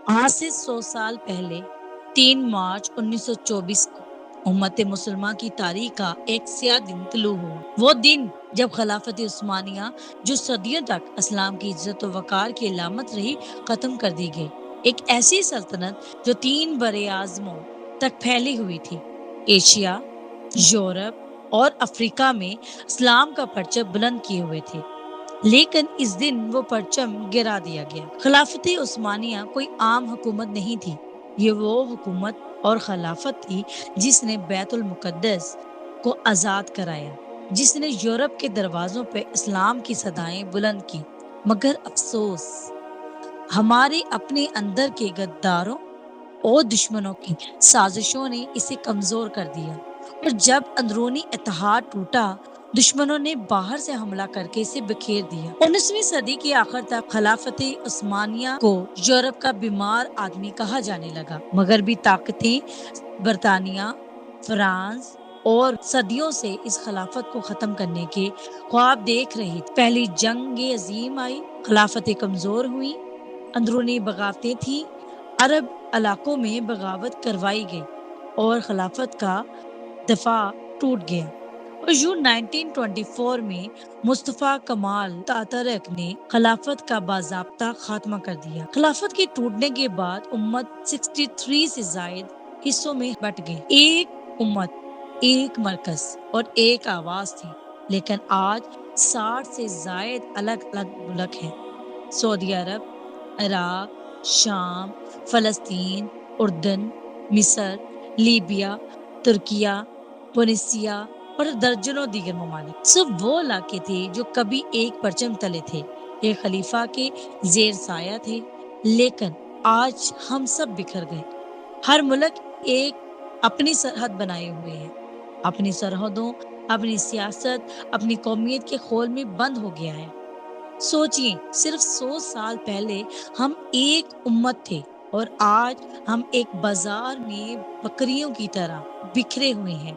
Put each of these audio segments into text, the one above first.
آج سے 100 سال پہلے 3 مارچ 1924 کو امت مسلمہ کی تاریخ کا ایک سیاہ دن طلوع ہوا۔ وہ دن جب خلافت عثمانیہ جو صدیوں تک اسلام کی عزت و وقار کی علامت رہی ختم کر دی گئی۔ ایک ایسی سلطنت جو 3 برے اعظموں تک پھیلی ہوئی تھی، ایشیا، یورپ اور افریقہ میں اسلام کا پرچم بلند کیے ہوئے تھے، لیکن اس دن وہ پرچم گرا دیا گیا۔ خلافت عثمانیہ کوئی عام حکومت نہیں تھی، یہ وہ حکومت اور خلافت تھی جس نے بیت المقدس کو آزاد کرایا، جس نے یورپ کے دروازوں پہ اسلام کی صدائیں بلند کی۔ مگر افسوس، ہمارے اپنے اندر کے غداروں اور دشمنوں کی سازشوں نے اسے کمزور کر دیا، اور جب اندرونی اتحاد ٹوٹا، دشمنوں نے باہر سے حملہ کر کے اسے بکھیر دیا۔ 19ویں صدی کے آخر تک خلافت عثمانیہ کو یورپ کا بیمار آدمی کہا جانے لگا۔ مغربی طاقتیں برطانیہ، فرانس اور صدیوں سے اس خلافت کو ختم کرنے کے خواب دیکھ رہی تھی۔ پہلی جنگ عظیم آئی، خلافتیں کمزور ہوئی، اندرونی بغاوتیں تھیں، عرب علاقوں میں بغاوت کروائی گئی اور خلافت کا دفاع ٹوٹ گیا۔ اور یوں 1924 میں مصطفیٰ کمال اتاترک نے خلافت کا باضابطہ خاتمہ کر دیا۔ خلافت کے ٹوٹنے کے بعد امت 63 سے زائد حصوں میں بٹ گئی۔ ایک امت، ایک مرکز اور ایک آواز تھی، لیکن آج 60 سے زائد الگ الگ ملک ہیں۔ سعودی عرب، عراق، شام، فلسطین، اردن، مصر، لیبیا، ترکیہ، ٹونسیا اور درجنوں دیگر ممالک۔ سب وہ علاقے تھے جو کبھی ایک پرچم تلے تھے، ایک خلیفہ کے زیر سایہ تھے، لیکن آج ہم سب بکھر گئے۔ ہر ملک ایک اپنی سرحد بنائے ہوئے ہے، اپنی سرحدوں، اپنی سیاست، اپنی قومیت کے خول میں بند ہو گیا ہے۔ سوچئے، صرف 100 سال پہلے ہم ایک امت تھے اور آج ہم ایک بازار میں بکریوں کی طرح بکھرے ہوئے ہیں۔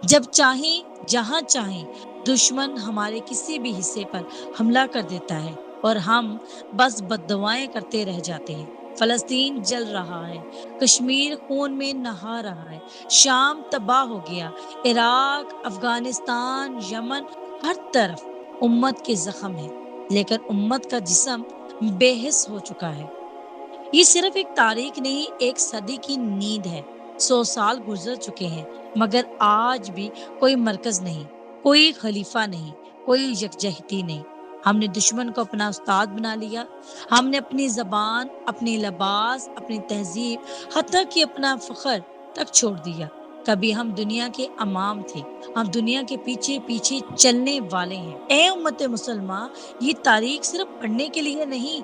جب چاہیں جہاں چاہیں دشمن ہمارے کسی بھی حصے پر حملہ کر دیتا ہے اور ہم بس بددعائیں کرتے رہ جاتے ہیں۔ فلسطین جل رہا ہے، کشمیر خون میں نہا رہا ہے، شام تباہ ہو گیا، عراق، افغانستان، یمن، ہر طرف امت کے زخم ہیں، لیکن امت کا جسم بے حس ہو چکا ہے۔ یہ صرف ایک تاریخ نہیں، ایک صدی کی نیند ہے۔ 100 سال گزر چکے ہیں، مگر آج بھی کوئی مرکز نہیں، کوئی خلیفہ نہیں، کوئی یکجہتی نہیں۔ ہم نے دشمن کو اپنا استاد بنا لیا، ہم نے اپنی زبان، اپنی لباس، اپنی تہذیب، حتیٰ کہ اپنا فخر تک چھوڑ دیا۔ کبھی ہم دنیا کے امام تھے، ہم دنیا کے پیچھے پیچھے چلنے والے ہیں۔ اے امت مسلمہ، یہ تاریخ صرف پڑھنے کے لیے نہیں،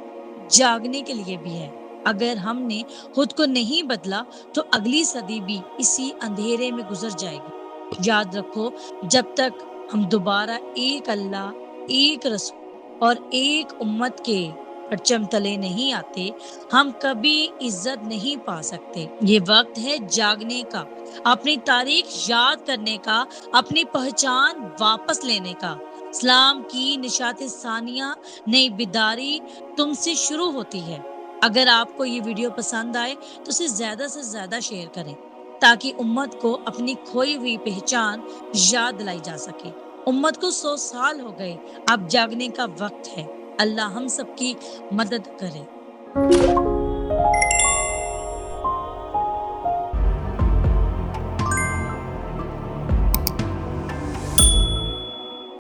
جاگنے کے لیے بھی ہے۔ اگر ہم نے خود کو نہیں بدلا تو اگلی صدی بھی اسی اندھیرے میں گزر جائے گی۔ یاد رکھو، جب تک ہم دوبارہ ایک اللہ، ایک رسول اور ایک امت کے پرچم تلے نہیں آتے، ہم کبھی عزت نہیں پا سکتے۔ یہ وقت ہے جاگنے کا، اپنی تاریخ یاد کرنے کا، اپنی پہچان واپس لینے کا۔ اسلام کی نشاط ثانیہ، نئی بیداری تم سے شروع ہوتی ہے۔ اگر آپ کو یہ ویڈیو پسند آئے تو اسے زیادہ سے زیادہ شیئر کریں، تاکہ امت کو اپنی کھوئی ہوئی پہچان یاد دلائی جا سکے۔ امت کو 100 سال ہو گئے، اب جاگنے کا وقت ہے۔ اللہ ہم سب کی مدد کرے۔